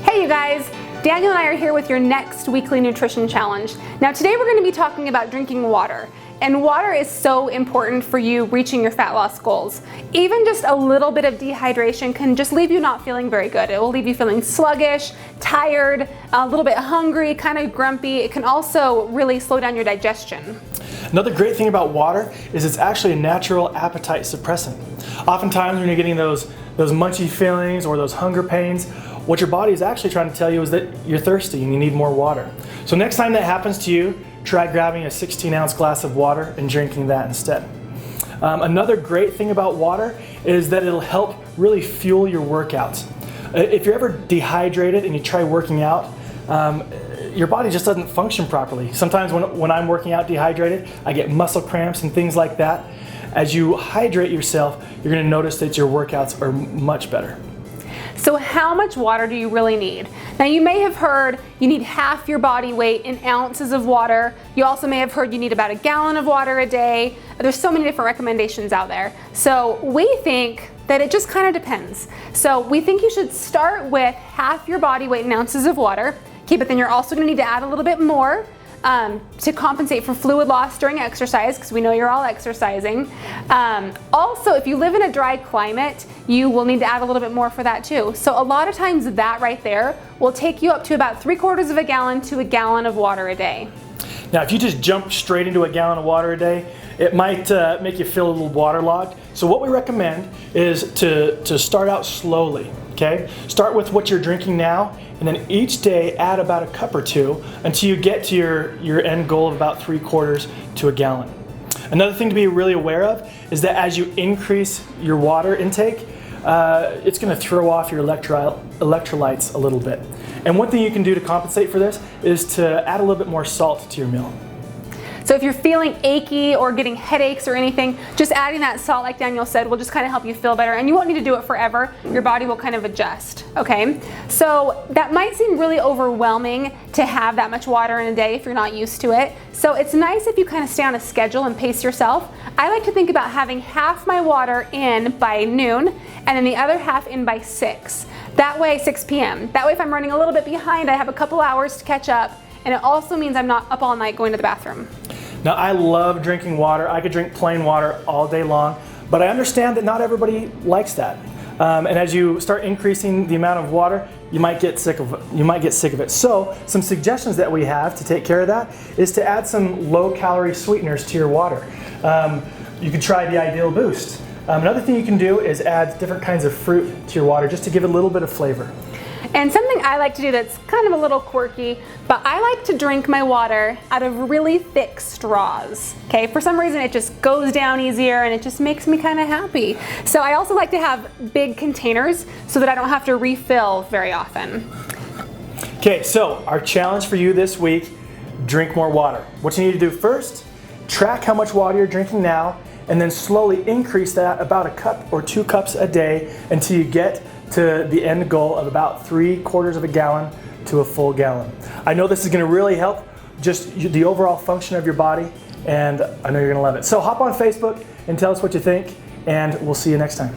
Hey you guys, Daniel and I are here with your next weekly nutrition challenge. Now today we're going to be talking about drinking water. And water is so important for you reaching your fat loss goals. Even just a little bit of dehydration can just leave you not feeling very good. It will leave you feeling sluggish, tired, a little bit hungry, kind of grumpy. It can also really slow down your digestion. Another great thing about water is it's actually a natural appetite suppressant. Oftentimes when you're getting those munchy feelings or those hunger pains, what your body is actually trying to tell you is that you're thirsty and you need more water. So next time that happens to you, try grabbing a 16-ounce glass of water and drinking that instead. Another great thing about water is that it'll help really fuel your workouts. If you're ever dehydrated and you try working out, your body just doesn't function properly. Sometimes when I'm working out dehydrated, I get muscle cramps and things like that. As you hydrate yourself, you're going to notice that your workouts are much better. So how much water do you really need? Now you may have heard you need half your body weight in ounces of water. You also may have heard you need about a gallon of water a day. There's so many different recommendations out there. So we think that it just kind of depends. So we think you should start with half your body weight in ounces of water. Okay, but then you're also gonna need to add a little bit more to compensate for fluid loss during exercise, because we know you're all exercising. Also, if you live in a dry climate, you will need to add a little bit more for that too. So a lot of times that right there will take you up to about 3/4 of a gallon to a gallon of water a day. Now if you just jump straight into a gallon of water a day, it might make you feel a little waterlogged. So what we recommend is to start out slowly. Okay? Start with what you're drinking now, and then each day add about a cup or two until you get to your end goal of about 3/4 to a gallon. Another thing to be really aware of is that as you increase your water intake, it's going to throw off your electrolytes a little bit. And one thing you can do to compensate for this is to add a little bit more salt to your meal. So if you're feeling achy or getting headaches or anything, just adding that salt, like Daniel said, will just kind of help you feel better, and you won't need to do it forever. Your body will kind of adjust, okay? So that might seem really overwhelming to have that much water in a day if you're not used to it. So it's nice if you kind of stay on a schedule and pace yourself. I like to think about having half my water in by noon and then the other half in by 6. That way, 6 p.m. That way if I'm running a little bit behind, I have a couple hours to catch up, and it also means I'm not up all night going to the bathroom. Now I love drinking water. I could drink plain water all day long, but I understand that not everybody likes that. And as you start increasing the amount of water, you might get sick of it. So some suggestions that we have to take care of that is to add some low-calorie sweeteners to your water. You could try the Ideal Boost. Another thing you can do is add different kinds of fruit to your water just to give it a little bit of flavor. And something I like to do that's kind of a little quirky, but I like to drink my water out of really thick straws. Okay, for some reason it just goes down easier and it just makes me kind of happy. So I also like to have big containers so that I don't have to refill very often. Okay, so our challenge for you this week, drink more water. What you need to do first, track how much water you're drinking now, and then slowly increase that about a cup or 2 cups a day until you get to the end goal of about 3/4 of a gallon to a full gallon. I know this is going to really help just the overall function of your body, and I know you're going to love it. So hop on Facebook and tell us what you think, and we'll see you next time.